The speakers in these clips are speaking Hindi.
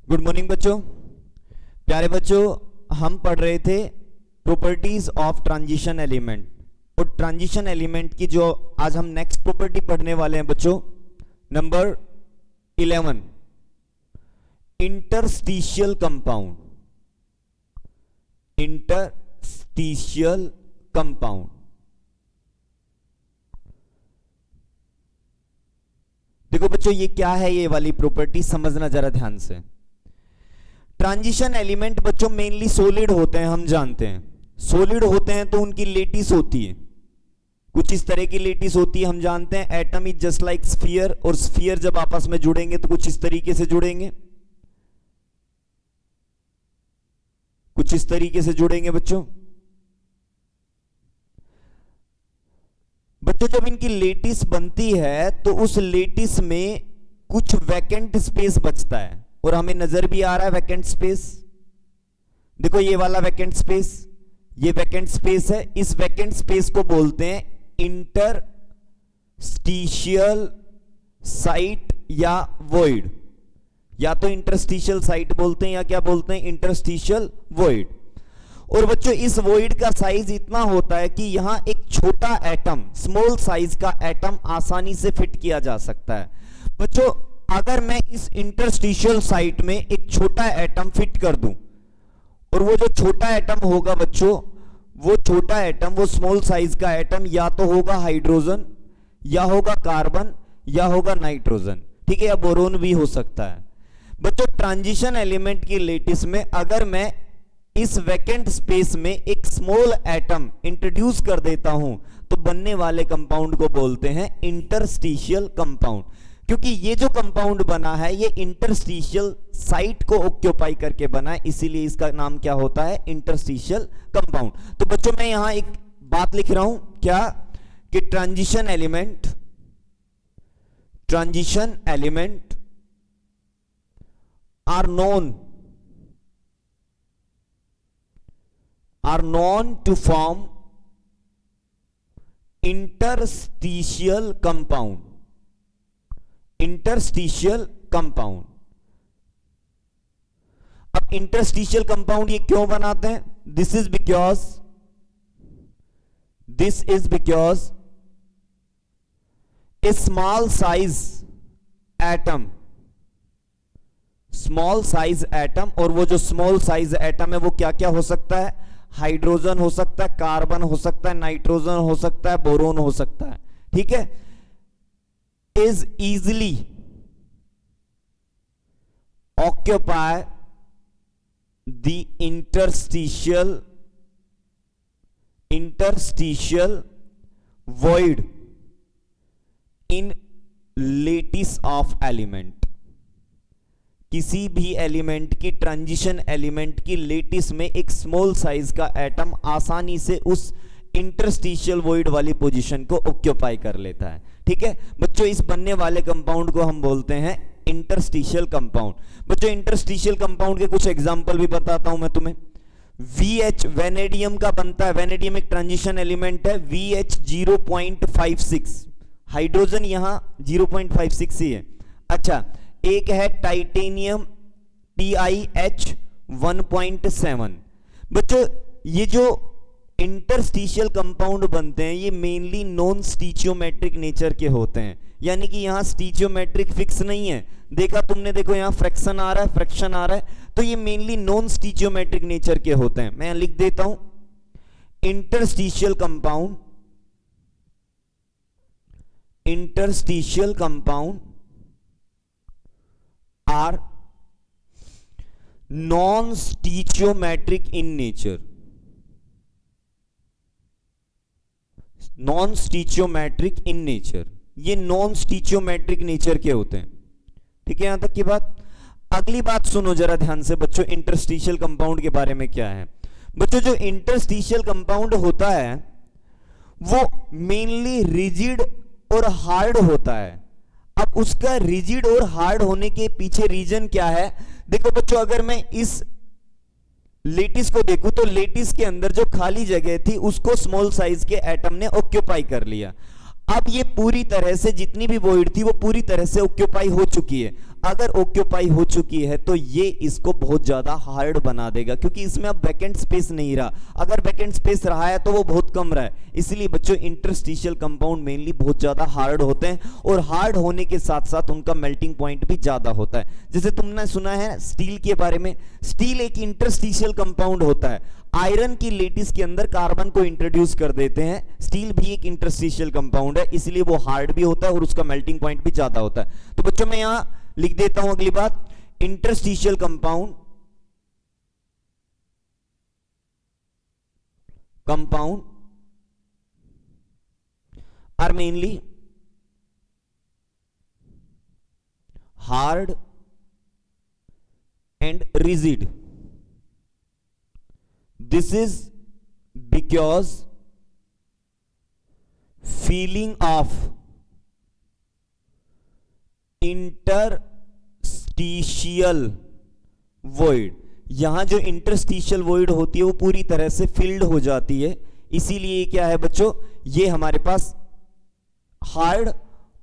गुड मॉर्निंग बच्चों। प्यारे बच्चों, हम पढ़ रहे थे प्रॉपर्टीज ऑफ ट्रांजिशन एलिमेंट, और ट्रांजिशन एलिमेंट की जो आज हम नेक्स्ट प्रॉपर्टी पढ़ने वाले हैं बच्चों, number 11, interstitial compound. Interstitial compound, देखो बच्चों ये क्या है, ये वाली प्रॉपर्टी समझना जरा ध्यान से। ट्रांजिशन एलिमेंट बच्चों मेनली सॉलिड होते हैं, हम जानते हैं। सॉलिड होते हैं तो उनकी लेटिस होती है, कुछ इस तरह की लेटिस होती है, हम जानते हैं। Atom is just like sphere, और स्फीयर जब आपस में जुड़ेंगे तो कुछ इस तरीके से जुड़ेंगे, कुछ इस तरीके से जुड़ेंगे बच्चों। बच्चों जब इनकी लेटिस बनती है तो उस लेटिस में कुछ वैकेंट स्पेस बचता है, और हमें नजर भी आ रहा है वैकेंट स्पेस। देखो ये वाला वैकेंट स्पेस, ये वैकेंट स्पेस है। इस वैकेंट स्पेस को बोलते हैं इंटरस्टिशियल साइट या वॉइड, या तो इंटरस्टिशियल साइट बोलते हैं या क्या बोलते हैं, इंटरस्टिशियल वॉइड। और बच्चों इस वॉइड का साइज इतना होता है कि यहां एक छोटा एटम, स्मॉल साइज का एटम आसानी से फिट किया जा सकता है। बच्चों अगर मैं इस इंटरस्टिशियल साइट में एक छोटा एटम फिट कर दूं, और वो जो छोटा एटम होगा बच्चों, वो छोटा एटम, वो स्मॉल साइज का एटम या तो होगा हाइड्रोजन, या होगा कार्बन, या होगा नाइट्रोजन, ठीक है, या बोरोन भी हो सकता है। बच्चों ट्रांजिशन एलिमेंट की लेटिस में अगर मैं इस वैकेंट स्पेस में एक स्मॉल एटम इंट्रोड्यूस कर देता हूं तो बनने वाले कंपाउंड को बोलते हैं इंटरस्टिशियल कंपाउंड। क्योंकि ये जो कंपाउंड बना है ये इंटरस्टिशियल साइट को ऑक्यूपाई करके बना है, इसीलिए इसका नाम क्या होता है, इंटरस्टिशियल कंपाउंड। तो बच्चों मैं यहां एक बात लिख रहा हूं, क्या, कि transition element are known to form interstitial compound। अब इंटरस्टिशियल कंपाउंड ये क्यों बनाते हैं? This is because a small size atom, और वो जो स्मॉल साइज एटम है वो क्या क्या हो सकता है, हाइड्रोजन हो सकता है, कार्बन हो सकता है, नाइट्रोजन हो सकता है, बोरोन हो सकता है, ठीक है, is easily occupy the interstitial void in lattice of element. किसी भी एलिमेंट की, ट्रांजिशन एलिमेंट की लेटिस में एक स्मॉल साइज का एटम आसानी से उस इंटरस्टिशियल वॉइड वाली पोजीशन को ऑक्यूपाई कर लेता है, ठीक है बच्चों। इस बनने वाले कंपाउंड को हम बोलते हैं इंटरस्टिशियल कंपाउंड। बच्चों इंटरस्टिशियल कंपाउंड के कुछ एग्जांपल भी बताता हूं मैं तुम्हें। VH वेनेडियम का बनता है, वेनेडियम एक ट्रांजिशन एलिमेंट है, VH 0.56, हाइड्रोजन यहां 0.56 ही है। अच्छा, एक है टाइटेनियम TiH 1.7। बच्चों ये जो इंटरस्टिशियल कंपाउंड बनते हैं ये मेनली नॉन स्टीचियोमेट्रिक नेचर के होते हैं, यानी कि यहां स्टीचियोमेट्रिक फिक्स नहीं है। देखा तुमने, देखो यहां फ्रैक्शन आ रहा है, फ्रैक्शन आ रहा है, तो ये मेनली नॉन स्टीचियोमेट्रिक नेचर के होते हैं। मैं लिख देता हूं, interstitial compound are non-stoichiometric in nature। non-stoichiometric in nature, ये non-stoichiometric नेचर के होते हैं, ठीक है। यहां तक की बात। अगली बात सुनो जरा ध्यान से बच्चों, इंटरस्टिशियल कंपाउंड के बारे में क्या है। बच्चों जो इंटरस्टिशियल कंपाउंड होता है वो मेनली रिजिड और हार्ड होता है। अब उसका रिजिड और हार्ड होने के पीछे रीजन क्या है? देखो बच्चों अगर मैं इस लेटिस को देखूं तो लेटिस के अंदर जो खाली जगह थी उसको स्मॉल साइज के एटम ने ऑक्यूपाई कर लिया। अब ये पूरी तरह से जितनी भी वॉइड थी वो पूरी तरह से ऑक्यूपाई हो चुकी है। अगर ऑक्यूपाई हो चुकी है तो ये इसको बहुत ज्यादा हार्ड बना देगा, क्योंकि इसमें अब वैकेंट स्पेस नहीं रहा। अगर वैकेंट स्पेस रहा है तो वो बहुत कम रहा है। इसलिए बच्चों इंटरस्टिशियल कंपाउंड मेनली बहुत ज्यादा हार्ड होते हैं, और हार्ड होने के साथ साथ उनका मेल्टिंग पॉइंट भी ज्यादा होता है। जैसे तुमने सुना है स्टील के बारे में, स्टील एक इंटरस्टिशियल कंपाउंड होता है। आयरन की लेटिस के अंदर कार्बन को इंट्रोड्यूस कर देते हैं, स्टील भी एक इंटरस्टिशियल कंपाउंड है, इसलिए वो हार्ड भी होता है और उसका मेल्टिंग पॉइंट भी ज्यादा होता है। तो बच्चों मैं यहां लिख देता हूं अगली बात, interstitial compound are mainly hard and rigid. This is because feeling of interstitial void, यहां जो इंटरस्टिशियल वॉइड होती है वो पूरी तरह से फिल्ड हो जाती है, इसीलिए क्या है बच्चों, ये हमारे पास हार्ड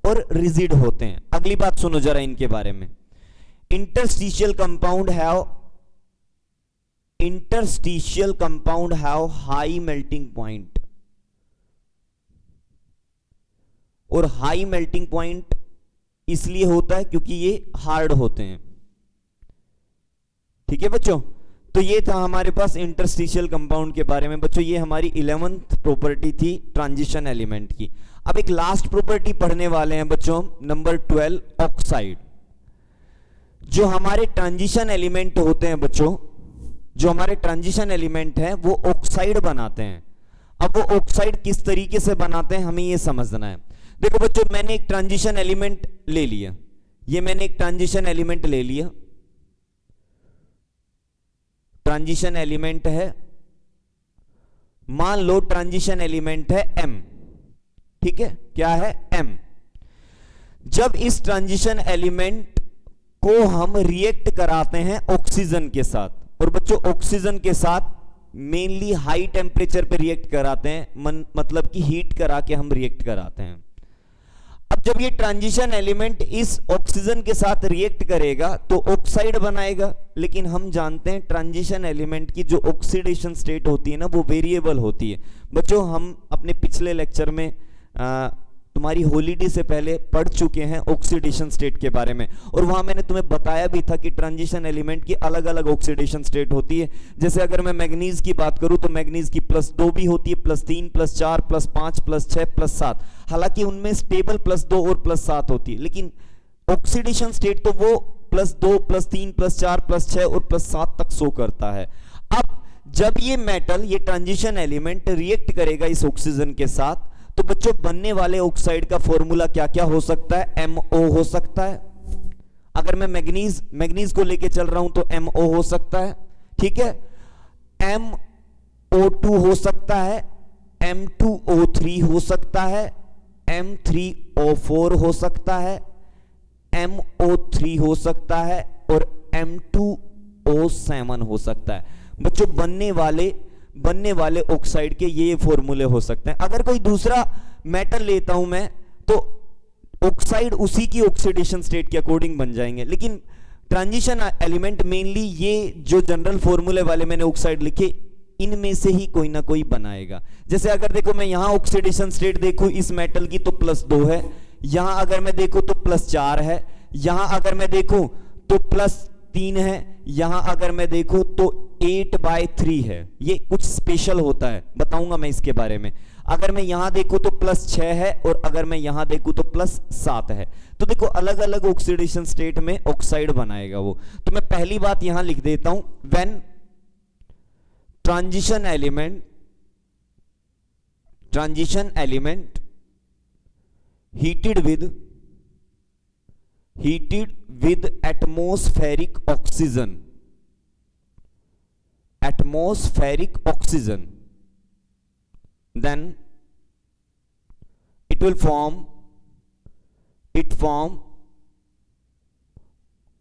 और रिजिड होते हैं। अगली बात सुनो जरा इनके बारे में। Interstitial compound have high melting point, और हाई मेल्टिंग पॉइंट इसलिए होता है क्योंकि ये हार्ड होते हैं। ठीक है बच्चों, तो ये था हमारे पास इंटरस्टिशियल कंपाउंड के बारे में। बच्चों ये हमारी 11th प्रॉपर्टी थी ट्रांजिशन एलिमेंट की। अब एक लास्ट प्रॉपर्टी पढ़ने वाले हैं बच्चों, नंबर 12 ऑक्साइड। जो हमारे ट्रांजिशन एलिमेंट होते हैं बच्चों, जो हमारे ट्रांजिशन एलिमेंट हैं वो ऑक्साइड बनाते हैं। अब वो ऑक्साइड किस तरीके से बनाते हैं हमें ये समझना है। देखो बच्चों मैंने एक ट्रांजिशन एलिमेंट ले लिया, ये मैंने एक ट्रांजिशन एलिमेंट ले लिया, ट्रांजिशन एलिमेंट है, मान लो ट्रांजिशन एलिमेंट है M, ठीक है, क्या है M। जब इस ट्रांजिशन एलिमेंट को हम रिएक्ट कराते हैं ऑक्सीजन के साथ, और बच्चों ऑक्सीजन के साथ मेनली हाई टेम्परेचर पे रिएक्ट कराते हैं, मतलब कि हीट करा के हम रिएक्ट कराते हैं। अब जब ये ट्रांजिशन एलिमेंट इस ऑक्सीजन के साथ रिएक्ट करेगा तो ऑक्साइड बनाएगा, लेकिन हम जानते हैं ट्रांजिशन एलिमेंट की जो ऑक्सीडेशन स्टेट होती है ना वो वेरिएबल होती है। बच्चों हम अपने पिछले लेक्चर में तुम्हारी हॉलीडे से पहले पढ़ चुके हैं ऑक्सीडेशन स्टेट के बारे में, और वहां मैंने तुम्हें बताया भी था कि ट्रांजिशन एलिमेंट की अलग अलग ऑक्सीडेशन स्टेट होती है। जैसे अगर मैं मैग्नीज की बात करूं तो मैग्नीज की +2 भी होती है, +3, +4, +5, +6, +7। हालांकि उनमें स्टेबल +2 और +7 होती है, लेकिन ऑक्सीडेशन स्टेट तो वो +2, +3, +4, +6 और +7 तक शो करता है। अब जब ये मेटल, ये ट्रांजिशन एलिमेंट रिएक्ट करेगा इस ऑक्सीजन के साथ, तो बच्चों बनने वाले ऑक्साइड का फॉर्मूला क्या क्या हो सकता है, MO हो सकता है। अगर मैं मैग्नीज को लेके चल रहा हूं तो MO हो सकता है, ठीक है, MO2 हो सकता है, M2O3 हो सकता है, M3O4 हो सकता है, MO3 हो सकता है, और M2O7 हो सकता है। बच्चों बनने वाले ऑक्साइड के ये फॉर्मूले हो सकते हैं। अगर कोई दूसरा मेटल लेता हूं मैं तो ऑक्साइड उसी की ऑक्सीडेशन स्टेट के अकॉर्डिंग बन जाएंगे, लेकिन ट्रांजिशन एलिमेंट मेनली ये जो जनरल फॉर्मूले वाले मैंने ऑक्साइड लिखे इनमें से ही कोई ना कोई बनाएगा। जैसे अगर देखो मैं यहां ऑक्सीडेशन स्टेट देखूं इस मेटल की तो +2 है, यहां अगर मैं देखूं तो +4 है, यहां अगर मैं देखूं तो +3 है, यहां अगर मैं देखूं तो 8/3 है। ये कुछ स्पेशल होता है, बताऊंगा मैं इसके बारे में। अगर मैं यहां देखूं तो +6 है, और अगर मैं यहां देखूं तो +7 है। तो देखो अलग अलग ऑक्सीडेशन स्टेट में ऑक्साइड बनाएगा वो। तो मैं पहली बात यहां लिख देता हूं, when transition element heated with atmospheric oxygen, then it form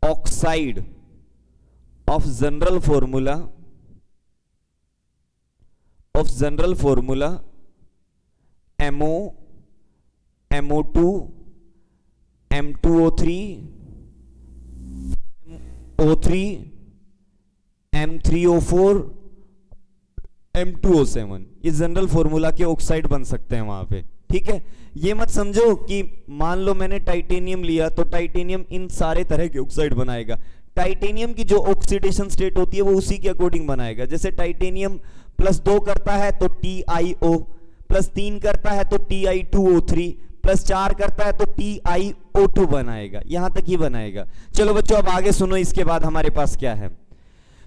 oxide of general formula MO, MO2, M2O3, O3 M3O4 M2O7, ये जनरल फॉर्मूला के ऑक्साइड बन सकते हैं वहां पे। ठीक है, ये मत समझो कि मान लो मैंने टाइटेनियम लिया तो टाइटेनियम इन सारे तरह के ऑक्साइड बनाएगा। टाइटेनियम की जो ऑक्सीडेशन स्टेट होती है वो उसी के अकॉर्डिंग बनाएगा। जैसे टाइटेनियम +2 करता है तो TiO, +3 करता है तो Ti2O3, +4 करता है तो TiO2 बनाएगा, यहां तक ही बनाएगा। चलो बच्चों अब आगे सुनो, इसके बाद हमारे पास क्या है।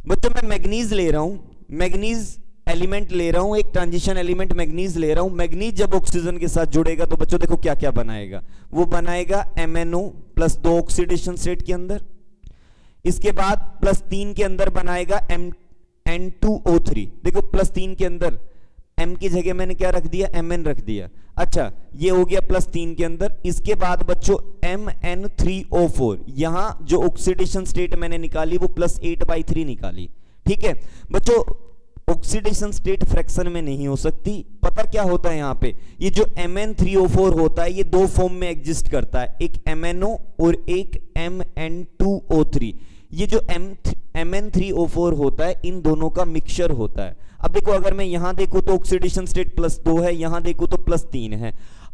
बच्चों मैं मैग्नीज ले रहा हूं, मैग्नीज एलिमेंट ले रहा हूं, एक ट्रांजिशन एलिमेंट मैग्नीज ले रहा हूं। मैग्नीज जब ऑक्सीजन के साथ जुड़ेगा तो बच्चों देखो क्या क्या बनाएगा, वो बनाएगा MnO +2 ऑक्सीडेशन स्टेट के अंदर। इसके बाद +3 के अंदर बनाएगा N2O3। देखो +3 के अंदर M की जगह मैंने क्या रख दिया, Mn रख दिया। अच्छा ये हो गया +3 के अंदर। इसके बाद बच्चों MN3O4, यहां जो ऑक्सीडेशन स्टेट मैंने निकाली वो +8/3 निकाली। ठीक है बच्चों, ऑक्सीडेशन स्टेट फ्रैक्शन में नहीं हो सकती। पता क्या होता है यहां पे, ये जो Mn3O4 होता है ये दो फॉर्म में एग्जिस्ट करता है, एक MnO और एक Mn2O3। ये जो Mn3O4 होता है इन दोनों का मिक्सचर होता है। अब देखो अगर मैं यहां देखूं तो ऑक्सीडेशन स्टेट +2 है, यहां देखूं तो +3 है।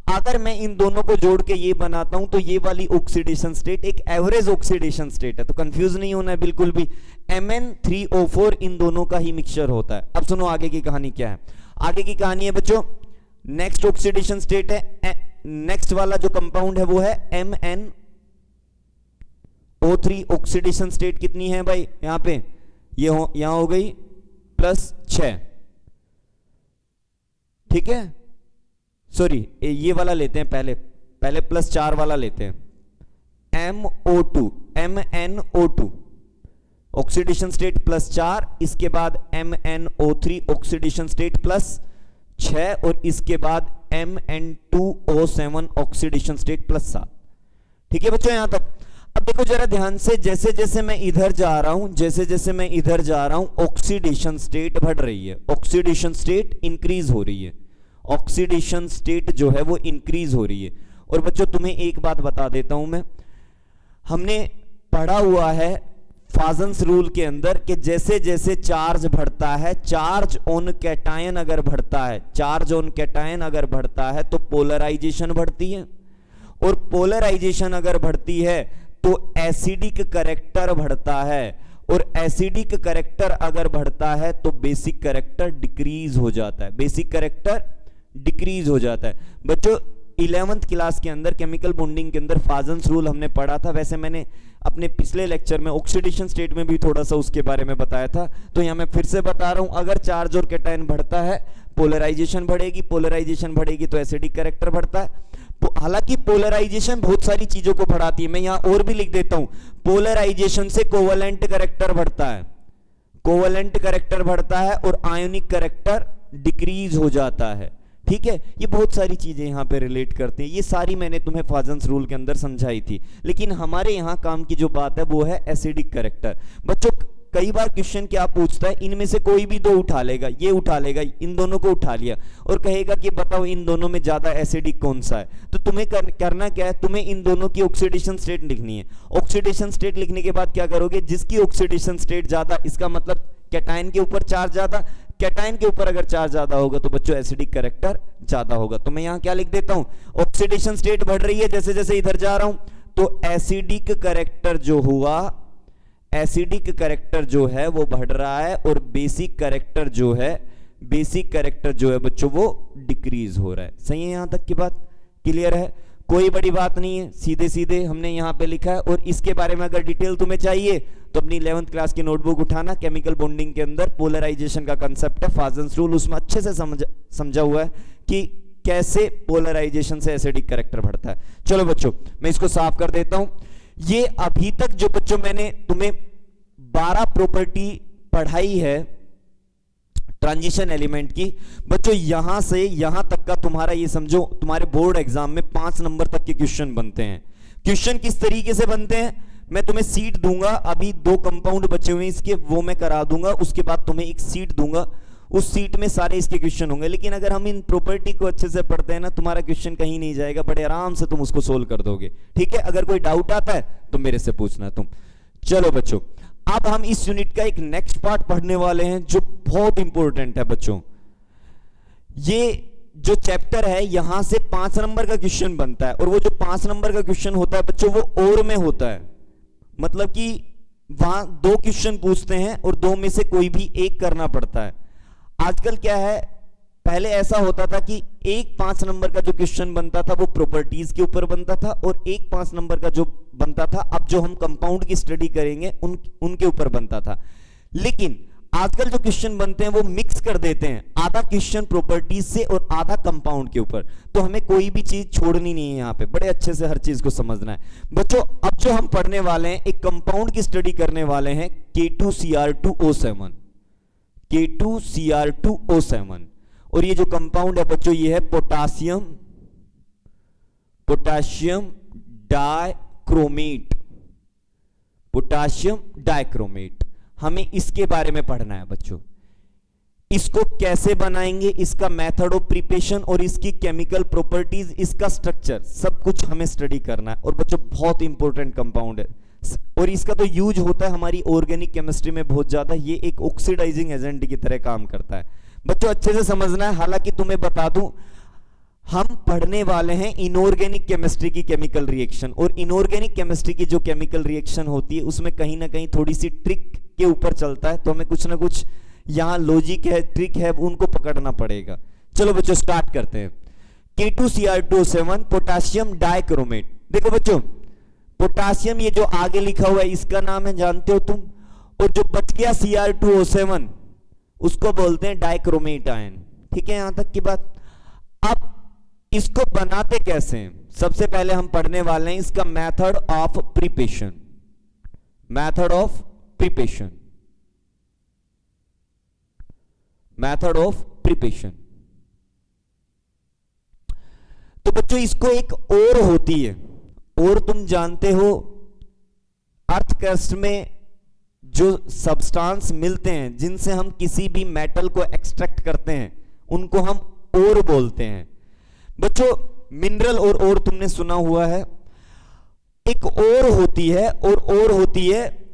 अगर मैं इन दोनों को जोड़ के ये बनाता हूं तो ये वाली ऑक्सीडेशन स्टेट एक एवरेज ऑक्सीडेशन स्टेट है। तो कंफ्यूज नहीं होना है बिल्कुल भी, Mn3O4 इन दोनों का ही मिक्सचर होता है। अब सुनो आगे की कहानी क्या है। आगे की कहानी है बच्चों, नेक्स्ट ऑक्सीडेशन स्टेट है, नेक्स्ट वाला जो कंपाउंड है वो है MnO3। ऑक्सीडेशन स्टेट कितनी है भाई यहां पे, यहां हो गई +6। ठीक है, सॉरी ये वाला लेते हैं, पहले +4 वाला लेते हैं। MnO2 ऑक्सीडेशन स्टेट +4, इसके बाद MnO3 ऑक्सीडेशन स्टेट +6 और इसके बाद Mn2O7 ऑक्सीडेशन स्टेट +7। ठीक है बच्चों यहां तक। अब देखो जरा ध्यान से, जैसे जैसे मैं इधर जा रहा हूं ऑक्सीडेशन स्टेट बढ़ रही है, ऑक्सीडेशन स्टेट इंक्रीज हो रही है, ऑक्सीडेशन स्टेट जो है वो इंक्रीज हो रही है। और बच्चों तुम्हें एक बात बता देता हूं मैं, हमने पढ़ा हुआ है फाजन्स रूल के अंदर कि जैसे जैसे चार्ज बढ़ता है, चार्ज ऑन कैटायन अगर बढ़ता है, चार्ज ऑन कैटायन अगर बढ़ता है तो पोलराइजेशन बढ़ती है, और पोलराइजेशन अगर बढ़ती है तो एसिडिक करैक्टर बढ़ता है, और एसिडिक करैक्टर अगर बढ़ता है तो बेसिक करैक्टर डिक्रीज हो जाता है, बेसिक करैक्टर डिक्रीज हो जाता है। बच्चों 11th क्लास के अंदर केमिकल बॉन्डिंग के अंदर फाजन्स रूल हमने पढ़ा था। वैसे मैंने अपने पिछले लेक्चर में ऑक्सीडेशन स्टेट में भी थोड़ा सा उसके बारे में बताया था, तो यहां मैं फिर से बता रहा हूं। अगर चार्ज और कैटायन बढ़ता है पोलराइजेशन बढ़ेगी, पोलराइजेशन बढ़ेगी तो एसिडिक करैक्टर बढ़ता है। हालांकि पोलराइजेशन बहुत सारी चीजों को बढ़ाती है, मैं यहां और भी लिख देता हूं, पोलराइजेशन से कोवलेंट करैक्टर बढ़ता है, कोवलेंट करैक्टर बढ़ता है और आयोनिक करैक्टर डिक्रीज हो जाता है। ठीक है, ये बहुत सारी चीजें यहां पे रिलेट करते हैं, ये सारी मैंने तुम्हें फाजन्स रूल के अंदर समझाई थी। लेकिन हमारे यहां काम की जो बात है वो है एसिडिक करैक्टर। बच्चों कई बार क्वेश्चन क्या पूछता है, इनमें से कोई भी दो उठा लेगा, ये उठा लेगा, इन दोनों को उठा लिया और कहेगा कि बताओ इन दोनों में ज्यादा एसिडिक कौन सा है। तो तुम्हें करना क्या है, तुम्हें इन दोनों की ऑक्सीडेशन स्टेट लिखनी है। ऑक्सीडेशन स्टेट लिखने के बाद क्या करोगे, जिसकी ऑक्सीडेशन स्टेट ज्यादा, इसका मतलब कैटायन के ऊपर चार्ज ज्यादा, कैटायन के ऊपर अगर चार्ज ज्यादा होगा तो बच्चों एसिडिक करैक्टर ज्यादा होगा। तो मैं यहां क्या लिख देता हूं, ऑक्सीडेशन स्टेट बढ़ रही है जैसे जैसे इधर जा रहा हूं, तो एसिडिक करैक्टर जो हुआ, एसिडिक करैक्टर जो है वो बढ़ रहा है, और बेसिक करैक्टर जो है, बेसिक करैक्टर जो है बच्चों वो डिक्रीज हो रहा है। सही है, यहां तक की बात क्लियर है, कोई बड़ी बात नहीं है, सीधे सीधे हमने यहां पे लिखा है। और इसके बारे में अगर डिटेल तुम्हें चाहिए तो अपनी 11th क्लास की नोटबुक उठाना, केमिकल बॉन्डिंग के अंदर पोलराइजेशन का कंसेप्ट है, फाजन्स रूल, उसमें अच्छे से समझा हुआ है कि कैसे पोलराइजेशन से एसिडिक करैक्टर बढ़ता है। चलो बच्चों मैं इसको साफ कर देता हूं। ये अभी तक जो बच्चों मैंने तुम्हें 12 प्रॉपर्टी पढ़ाई है ट्रांजिशन एलिमेंट की, बच्चों यहां से यहां तक का तुम्हारा ये समझो तुम्हारे बोर्ड एग्जाम में 5 नंबर तक के क्वेश्चन बनते हैं। क्वेश्चन किस तरीके से बनते हैं, मैं तुम्हें सीट दूंगा, अभी 2 कंपाउंड बचे हुए इसके, वो मैं करा दूंगा, उसके बाद तुम्हें एक सीट दूंगा, उस सीट में सारे इसके क्वेश्चन होंगे। लेकिन अगर हम इन प्रॉपर्टी को अच्छे से पढ़ते हैं ना, तुम्हारा क्वेश्चन कहीं नहीं जाएगा, बड़े आराम से तुम उसको सोल्व कर दोगे। ठीक है, अगर कोई डाउट आता है तो मेरे से पूछना तुम। चलो बच्चों अब हम इस यूनिट का एक नेक्स्ट पार्ट पढ़ने वाले हैं जो बहुत इंपॉर्टेंट है बच्चों। ये जो चैप्टर है यहां से 5 नंबर का क्वेश्चन बनता है, और वो जो 5 नंबर का क्वेश्चन होता है बच्चों वो और में होता है, मतलब कि वहां 2 क्वेश्चन पूछते हैं और 2 में से कोई भी एक करना पड़ता है। आजकल क्या है, पहले ऐसा होता था कि एक 5 नंबर का जो क्वेश्चन बनता था वो प्रॉपर्टीज के ऊपर बनता था, और एक 5 नंबर का जो बनता था, अब जो हम कंपाउंड की स्टडी करेंगे उनके ऊपर बनता था। लेकिन आजकल जो क्वेश्चन बनते हैं वो मिक्स कर देते हैं, आधा क्वेश्चन प्रॉपर्टीज से और आधा कंपाउंड के ऊपर। तो हमें कोई भी चीज छोड़नी नहीं है, यहाँ पे बड़े अच्छे से हर चीज को समझना है बच्चों। अब जो हम पढ़ने वाले हैं, एक कंपाउंड की स्टडी करने वाले हैं, K2Cr2O7, K2Cr2O7। और ये जो कंपाउंड है बच्चों ये है पोटासियम डाइक्रोमेट, पोटासियम डाइक्रोमेट। हमें इसके बारे में पढ़ना है बच्चों। इसको कैसे बनाएंगे, इसका मेथड ऑफ प्रिपरेशन और इसकी केमिकल प्रॉपर्टीज, इसका स्ट्रक्चर, सब कुछ हमें स्टडी करना है। और बच्चों बहुत इंपॉर्टेंट कंपाउंड है, और इसका तो यूज होता है हमारी ऑर्गेनिक केमिस्ट्री में बहुत ज्यादा। ये एक ऑक्सीडाइजिंग एजेंट की तरह काम करता है बच्चों, अच्छे से समझना है। हालांकि तुम्हें बता दूं, हम पढ़ने वाले हैं इनऑर्गेनिक केमिस्ट्री की केमिकल रिएक्शन, और इनऑर्गेनिक केमिस्ट्री की जो केमिकल रिएक्शन होती है उसमें कहीं ना कहीं थोड़ी सी ट्रिक के ऊपर चलता है, तो हमें कुछ ना कुछ यहां लॉजिक है, ट्रिक है, उनको पकड़ना पड़ेगा। चलो बच्चों स्टार्ट करते हैं। K2Cr2O7 potassium dichromate. देखो बच्चों, पोटासियम ये जो आगे लिखा हुआ है इसका नाम है, जानते हो तुम, और जो बच गया Cr2O7 उसको बोलते हैं डाइक्रोमेट आयन। ठीक है, यहां तक की बात। अब इसको बनाते कैसे हैं, सबसे पहले हम पढ़ने वाले हैं इसका method of preparation. Method of preparation, method of preparation. तो बच्चों इसको एक और होती है, और तुम जानते हो अर्थ क्रस्ट में जो सब्सटेंस मिलते हैं जिनसे हम किसी भी मेटल को एक्सट्रैक्ट करते हैं उनको हम ओर बोलते हैं बच्चों। मिनरल और तुमने सुना हुआ है। एक और होती है, और होती है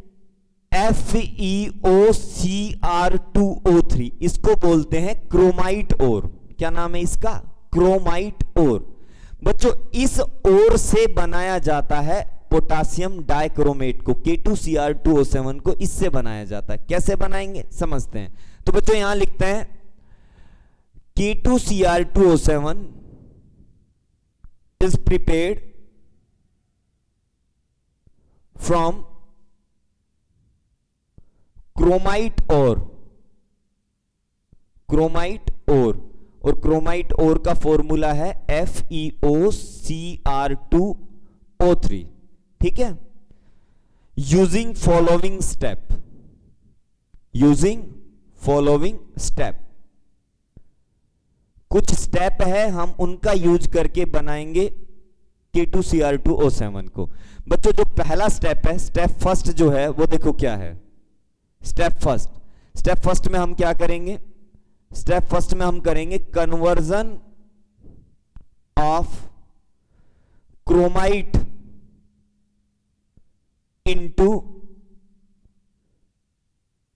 FeOCr2O3, इसको बोलते हैं क्रोमाइट ओर। क्या नाम है इसका? क्रोमाइट ओर। बच्चों इस ओर से बनाया जाता है पोटासियम डाइक्रोमेट को, K2Cr2O7 को इससे बनाया जाता है। कैसे बनाएंगे समझते हैं। तो बच्चों यहां लिखते हैं K2Cr2O7 is prepared from chromite ore, chromite ore, और क्रोमाइट ओर का फॉर्मूला है FeOCr2O3। ठीक है, using following step, using following step. कुछ स्टेप है हम उनका यूज करके बनाएंगे K2Cr2O7 को। बच्चों जो पहला स्टेप है, स्टेप फर्स्ट जो है वो देखो क्या है। स्टेप फर्स्ट में हम क्या करेंगे? स्टेप फर्स्ट में हम करेंगे conversion of chromite into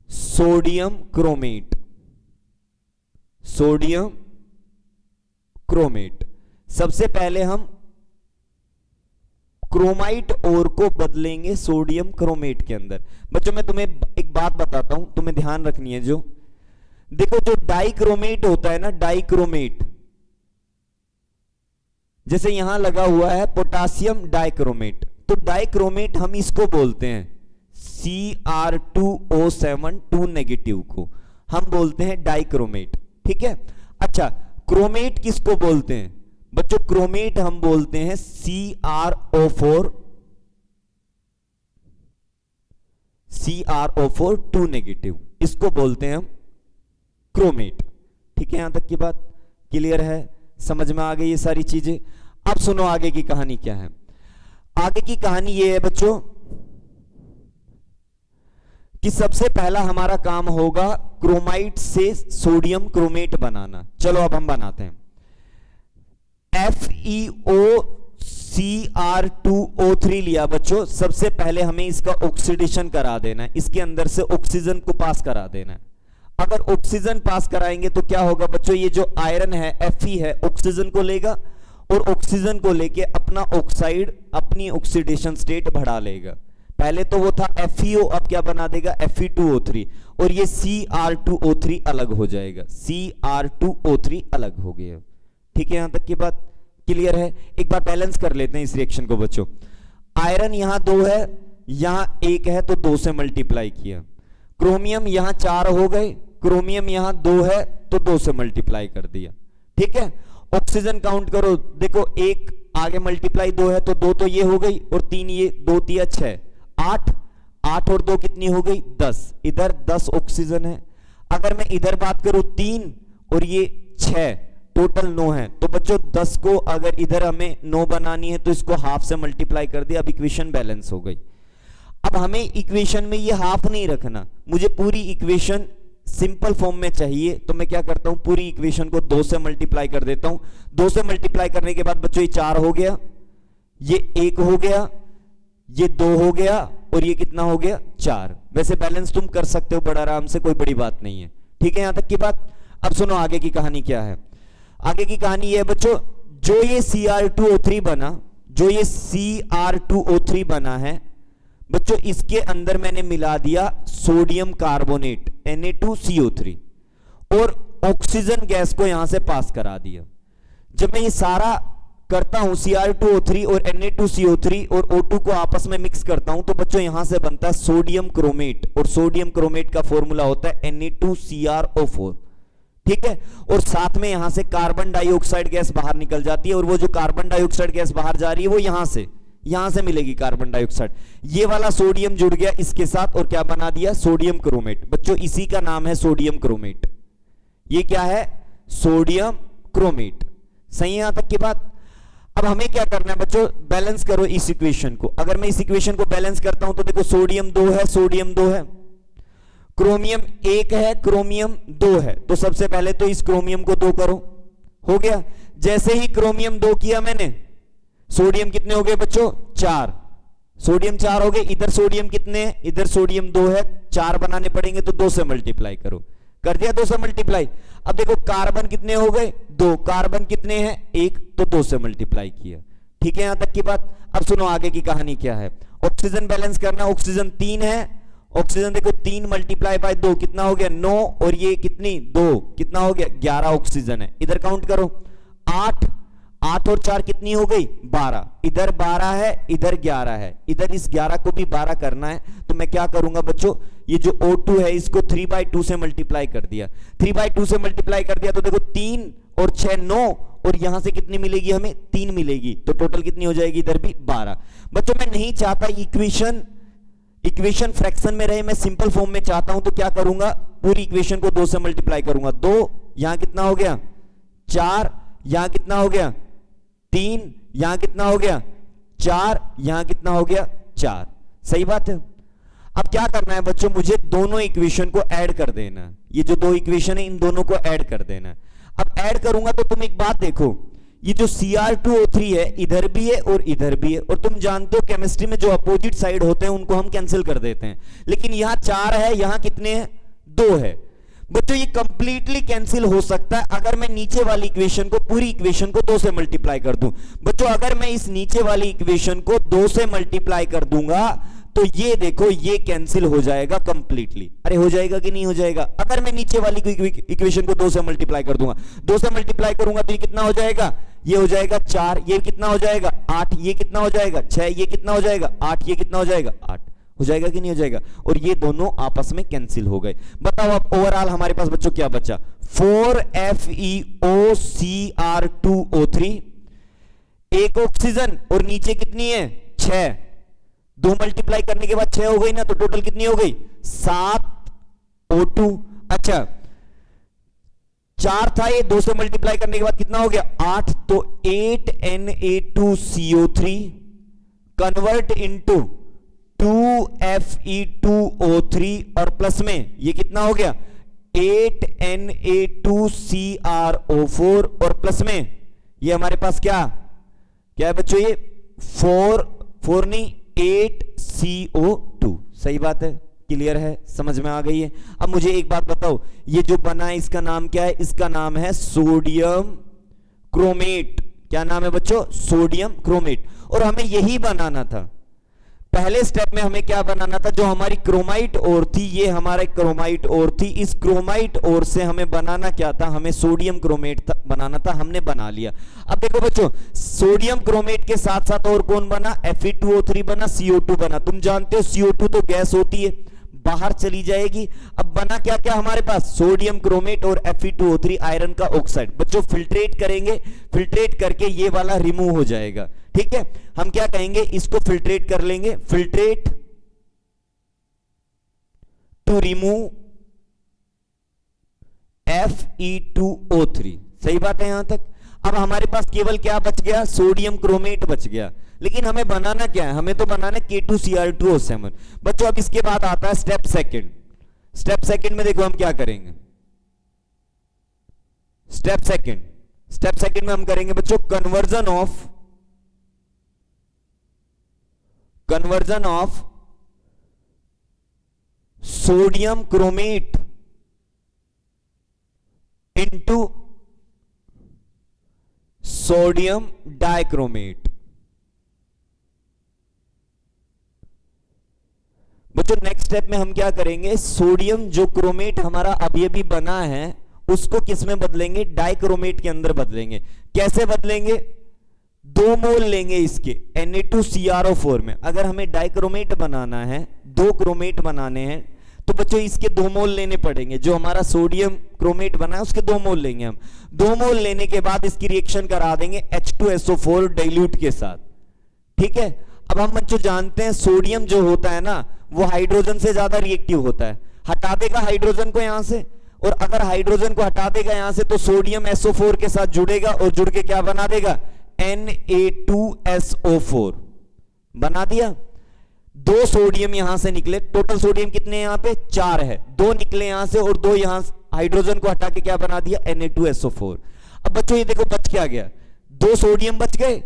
sodium chromate, sodium chromate. सबसे पहले हम क्रोमाइट ओर को बदलेंगे सोडियम क्रोमेट के अंदर। बच्चों मैं तुम्हें एक बात बताता हूं, तुम्हें ध्यान रखनी है। जो देखो जो डाइक्रोमेट होता है ना, डाइक्रोमेट, जैसे यहां लगा हुआ है पोटासियम डाइक्रोमेट, तो डाइक्रोमेट हम इसको बोलते हैं Cr2O7 2 नेगेटिव को हम बोलते हैं डाइक्रोमेट। ठीक है, अच्छा क्रोमेट किसको बोलते हैं? बच्चों क्रोमेट हम बोलते हैं CrO4 2 नेगेटिव, इसको बोलते हैं हम क्रोमेट। ठीक है, यहां तक की बात क्लियर है, समझ में आ गई ये सारी चीजें। अब सुनो आगे की कहानी क्या है। आगे की कहानी ये है बच्चों कि सबसे पहला हमारा काम होगा क्रोमाइट से सोडियम क्रोमेट बनाना। चलो अब हम बनाते हैं। FeOCr2O Cr2O3 लिया बच्चों, सबसे पहले हमें इसका ऑक्सीडेशन करा देना है, इसके अंदर से ऑक्सीजन को पास करा देना है। अगर ऑक्सीजन पास कराएंगे तो क्या होगा बच्चों, ये जो आयरन है Fe है ऑक्सीजन को लेगा और ऑक्सीजन को लेके अपना ऑक्साइड अपनी ऑक्सीडेशन स्टेट बढ़ा लेगा। पहले तो वो था FeO, अब क्या बना देगा Fe2O3 और ये Cr2O3 अलग हो जाएगा, Cr2O3 अलग हो गया। ठीक है, यहां तक की बात क्लियर है। एक बार बैलेंस कर लेते हैं इस रिएक्शन को बच्चों। आयरन यहां 2 है, यहां 1 है तो 2 से मल्टीप्लाई किया। क्रोमियम यहां 4 हो गए, क्रोमियम यहां 2 है तो 2 से मल्टीप्लाई कर दिया। ठीक है, ऑक्सीजन काउंट करो, देखो 1 आगे मल्टीप्लाई 2 है तो 2 तो ये हो गई और 3 ये, 2 3 6 8, 8 और 2 कितनी हो गई 10, इधर 10 ऑक्सीजन है। अगर मैं इधर बात करूं 3 और ये 6, टोटल 9 है। तो बच्चों 10 को अगर इधर हमें 9 बनानी है तो इसको हाफ से मल्टीप्लाई कर दिया, अब इक्वेशन बैलेंस हो गई। अब हमें इक्वेशन में ये हाफ नहीं रखना, मुझे पूरी इक्वेशन सिंपल फॉर्म में चाहिए, तो मैं क्या करता हूं पूरी इक्वेशन को 2 से मल्टीप्लाई कर देता हूं। 2 से मल्टीप्लाई करने के बाद बच्चों ये 4 हो गया, ये 1 हो गया, ये 2 हो गया और ये कितना हो गया 4। वैसे बैलेंस तुम कर सकते हो बड़ा आराम से, कोई बड़ी बात नहीं है। ठीक है, यहां तक की बात। अब सुनो आगे की कहानी क्या है। आगे की कहानी ये है बच्चों, जो ये Cr2O3 बना, जो ये Cr2O3 बना है बच्चों, इसके अंदर मैंने मिला दिया सोडियम कार्बोनेट Na2CO3 और ऑक्सीजन गैस को यहां से पास करा दिया। जब मैं ये सारा करता हूं Cr2O3 और Na2CO3 और O2 को आपस में मिक्स करता हूं तो बच्चों यहां से बनता है सोडियम क्रोमेट, और सोडियम क्रोमेट का फॉर्मूला होता है Na2CrO4। ठीक है, और साथ में यहां से कार्बन डाइऑक्साइड गैस बाहर निकल जाती है, और वो जो कार्बन डाइऑक्साइड गैस बाहर जा रही है वो यहां से मिलेगी कार्बन डाइऑक्साइड। ये वाला सोडियम जुड़ गया इसके साथ और क्या बना दिया सोडियम क्रोमेट। बच्चों इसी का नाम है सोडियम क्रोमेट। ये क्या है सोडियम क्रोमेट। सही है यहां तक की बात। अब हमें क्या करना है बच्चों, बैलेंस करो इस इक्वेशन को। अगर मैं इस इक्वेशन को बैलेंस करता हूं तो देखो सोडियम 2 है, सोडियम 2 है, क्रोमियम 1 है, क्रोमियम 2 है, तो सबसे पहले तो इस क्रोमियम को 2 करो, हो गया। जैसे ही क्रोमियम 2 किया मैंने, सोडियम कितने हो गए बच्चों 4, सोडियम 4 हो गए। इधर सोडियम कितने हैं, इधर सोडियम 2 है, 4 बनाने पड़ेंगे तो 2 से मल्टीप्लाई करो, कर दिया 2 से मल्टीप्लाई। अब देखो कार्बन कितने हो गए 2, कार्बन कितने हैं 1, तो 2 से मल्टीप्लाई किया। ठीक है यहां तक की बात। अब सुनो आगे की कहानी क्या है। ऑक्सीजन बैलेंस करना, ऑक्सीजन 3 है, ऑक्सीजन देखो 3 मल्टीप्लाई बाय 2 कितना हो गया 9, और ये कितनी 2 कितना हो गया 11 ऑक्सीजन है। इधर काउंट करो 8, 8 और 4 कितनी हो गई 12, इधर 12 है, इधर 11 है, इधर इस 11 को भी 12 करना है। तो मैं क्या करूंगा बच्चों, ये जो O2 है इसको 3/2 से मल्टीप्लाई कर दिया, 3/2 से मल्टीप्लाई कर दिया तो देखो 3 और 6 9, और यहां से कितनी मिलेगी हमें 3 मिलेगी, तो टोटल कितनी हो जाएगी इधर भी 12। बच्चों मैं नहीं चाहता इक्वेशन फ्रैक्शन में रहे, मैं सिंपल फॉर्म में चाहता हूं, तो क्या करूंगा पूरी इक्वेशन को 2 से मल्टीप्लाई करूंगा। 2 यहां कितना हो गया 4, यहां कितना हो गया 3, यहां कितना हो गया 4, यहां कितना हो गया 4। सही बात है। अब क्या करना है बच्चों, मुझे दोनों इक्वेशन को ऐड कर देना है। ये जो 2 इक्वेशन है इन दोनों को ऐड कर देना है। अब ऐड करूंगा तो तुम एक बात देखो, ये जो Cr2O3 है इधर भी है और इधर भी है, और तुम जानते हो केमिस्ट्री में जो अपोजिट साइड होते हैं उनको हम कैंसिल कर देते हैं, लेकिन यहां 4 है, यहां कितने हैं 2 है। बच्चों ये कंप्लीटली कैंसिल हो सकता है अगर मैं नीचे वाली इक्वेशन को, पूरी इक्वेशन को 2 से मल्टीप्लाई कर दूं। बच्चों अगर मैं इस नीचे वाली इक्वेशन को 2 से मल्टीप्लाई कर दूंगा तो ये देखो ये कैंसिल हो जाएगा कंप्लीटली। अरे हो जाएगा कि नहीं हो जाएगा। अगर मैं नीचे वाली इक्वेशन को 2 से मल्टीप्लाई कर दूंगा, 2 से मल्टीप्लाई करूंगा तो ये कितना हो जाएगा, ये हो जाएगा 4, ये कितना हो जाएगा 8, ये कितना हो जाएगा 6, ये कितना हो जाएगा 8, ये कितना हो जाएगा 8। हो जाएगा कि नहीं हो जाएगा, और ये दोनों आपस में कैंसिल हो गए। बताओ अब ओवरऑल हमारे पास बच्चों क्या बचा, 4FeOCr2O3, एक ऑक्सीजन और नीचे कितनी है 6, 2 मल्टीप्लाई करने के बाद 6 हो गई ना, तो टोटल कितनी हो गई 7 O2। अच्छा 4 था, ये 2 से मल्टीप्लाई करने के बाद कितना हो गया 8, तो 8 Na2CO3 कन्वर्ट इनटू 2Fe2O3 और प्लस में ये कितना हो गया 8 Na2CrO4 और प्लस में ये हमारे पास क्या है बच्चों, ये फोर फोर नहीं 8CO2। सही बात है, क्लियर है, समझ में आ गई है। अब मुझे एक बात बताओ, ये जो बना है इसका नाम क्या है? इसका नाम है सोडियम क्रोमेट। क्या नाम है बच्चों? Sodium chromate. और हमें यही बनाना था, पहले स्टेप में हमें क्या बनाना था? जो हमारी क्रोमाइट ओर थी, ये हमारा क्रोमाइट ओर थी, इस क्रोमाइट ओर से हमें बनाना क्या था? हमें सोडियम क्रोमेट बनाना था, हमने बना लिया। अब देखो बच्चों, सोडियम क्रोमेट के साथ साथ और कौन बना? Fe2O3 बना, CO2 बना। तुम जानते हो CO2 तो गैस होती है, बाहर चली जाएगी। अब बना क्या क्या हमारे पास? सोडियम क्रोमेट और Fe2O3 आयरन का ऑक्साइड। बच्चों फिल्ट्रेट करेंगे, फिल्ट्रेट करके ये वाला रिमूव हो जाएगा। ठीक है, हम क्या कहेंगे? इसको फिल्ट्रेट कर लेंगे, फिल्ट्रेट टू रिमूव Fe2O3। सही बात है यहां तक? अब हमारे पास केवल क्या बच गया? सोडियम क्रोमेट बच गया। लेकिन हमें बनाना क्या है? हमें तो बनाना K2Cr2O7। बच्चों अब इसके बाद आता है स्टेप सेकंड। स्टेप सेकंड में देखो हम क्या करेंगे। स्टेप सेकंड में हम करेंगे बच्चों conversion of sodium chromate into sodium dichromate. बच्चों नेक्स्ट स्टेप में हम क्या करेंगे? सोडियम जो क्रोमेट हमारा अभी अभी बना है उसको किस में बदलेंगे? डाइक्रोमेट के अंदर बदलेंगे। कैसे बदलेंगे? 2 मोल लेंगे इसके Na2CrO4 में। अगर हमें डाइक्रोमेट बनाना है, 2 क्रोमेट बनाने हैं, तो बच्चों इसके 2 मोल लेने पड़ेंगे। जो हमारा सोडियम क्रोमेट बना है उसके 2 मोल लेंगे हम। 2 मोल लेने के बाद इसकी रिएक्शन करा देंगे H2SO4 डाइल्यूट के साथ। ठीक है, अब हम बच्चों जानते हैं सोडियम जो होता है ना, वो हाइड्रोजन से ज्यादा रिएक्टिव होता है। हटा देगा हाइड्रोजन को यहां से, और अगर हाइड्रोजन को हटा देगा यहां से तो सोडियम SO4 के साथ जुड़ेगा और जुड़ के क्या बना देगा? Na2SO4 बना दिया। 2 सोडियम यहां से निकले, टोटल सोडियम कितने यहां पे? 4 है। 2 निकले यहां से और 2 यहां, हाइड्रोजन को हटा के क्या बना दिया? Na2SO4। अब बच्चों ये देखो बच क्या गया? 2 सोडियम बच गए,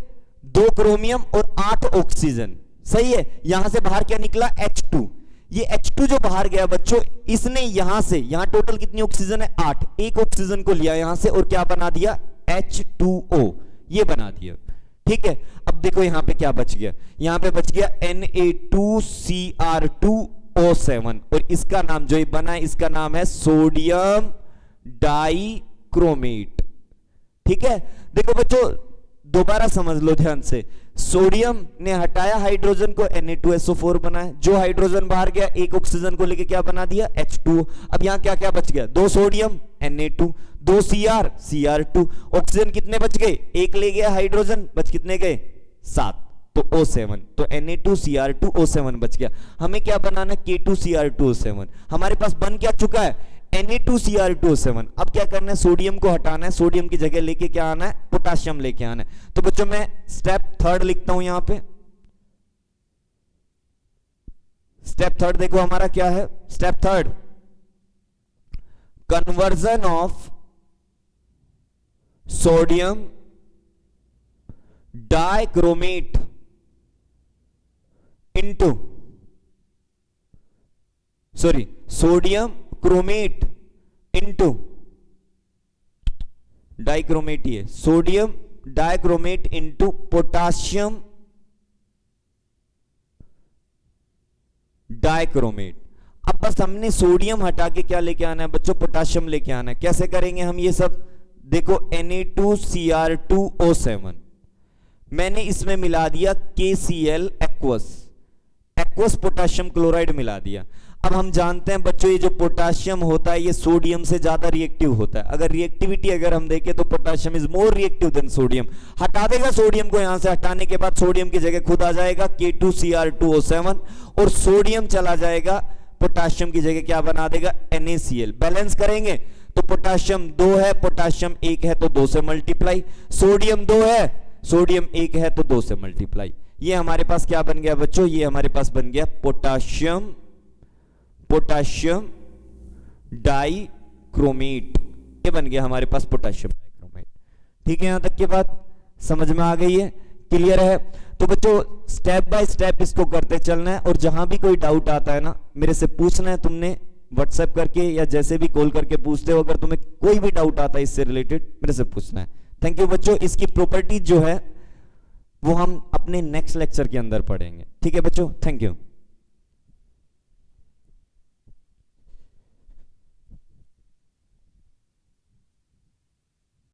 2 क्रोमियम और 8 ऑक्सीजन। सही है, यहां से बाहर क्या निकला? H2। ये H2 जो बाहर गया बच्चों, इसने यहां से, यहां टोटल कितनी ऑक्सीजन है? 8। एक ऑक्सीजन को लिया यहां से और क्या बना दिया? H2O, ये बना दिया। ठीक है, अब देखो यहां पे क्या बच गया? यहां पे बच गया Na2Cr2O7 और इसका नाम जो ये बना है इसका नाम है सोडियम डाइक्रोमेट। ठीक है, देखो बच्चों दोबारा समझ लो ध्यान से। सोडियम ने हटाया हाइड्रोजन को, Na2SO4 बनाया। जो हाइड्रोजन बाहर गया, एक ऑक्सीजन को लेके क्या बना दिया? H2O। अब यहां क्या क्या बच गया? 2 सोडियम Na2, 2 Cr2। ऑक्सीजन कितने बच गए? एक ले गया हाइड्रोजन, बच कितने गए? 7, तो O7। तो Na2Cr2O7 बच गया। हमें क्या बनाना? K2Cr2O7। हमारे पास बन क्या चुका है? Na2Cr2O7। अब क्या करना है? सोडियम को हटाना है, सोडियम की जगह लेके क्या आना है? पोटाशियम लेके आना है। तो बच्चों मैं स्टेप 3 लिखता हूं यहां पे। स्टेप 3 देखो हमारा क्या है? Step 3, conversion of sodium dichromate into sodium chromate into dichromate, ही है sodium dichromate into potassium dichromate. अब बस हमने सोडियम हटा के क्या लेके आना है बच्चों? पोटाशियम लेके आना है। कैसे करेंगे हम ये सब? देखो Na2Cr2O7 मैंने इसमें मिला दिया KCl एक्वस पोटाशियम क्लोराइड मिला दिया। अब हम जानते हैं बच्चों ये जो पोटाशियम होता है ये सोडियम से ज्यादा रिएक्टिव होता है। अगर रिएक्टिविटी अगर हम देखें तो potassium is more reactive than sodium. हटा देगा सोडियम को, यहां से हटाने के बाद सोडियम की जगह खुद आ जाएगा K2Cr2O7 और सोडियम चला जाएगा पोटाशियम की जगह क्या बना देगा? NaCl। बैलेंस करेंगे तो पोटाशियम 2 है, पोटाशियम 1 है तो 2 से मल्टीप्लाई, सोडियम 2 है, सोडियम 1 है तो 2 से मल्टीप्लाई। ये हमारे पास क्या बन गया बच्चों? ये हमारे पास बन गया पोटाशियम डाइक्रोमेट। ये बन गया हमारे पास पोटाशियम डाइक्रोमेट। ठीक है, यहां तक की बात समझ में आ गई है? क्लियर है? तो बच्चों स्टेप बाय स्टेप इसको करते चलना है, और जहां भी कोई डाउट आता है ना मेरे से पूछना है, तुमने व्हाट्सएप करके या जैसे भी कॉल करके पूछते हो, अगर तुम्हें कोई भी डाउट आता है इससे रिलेटेड मेरे से पूछना है। थैंक यू बच्चों। इसकी प्रॉपर्टीज जो है वो हम अपने नेक्स्ट लेक्चर के अंदर पढ़ेंगे, ठीक है बच्चों? Thank you.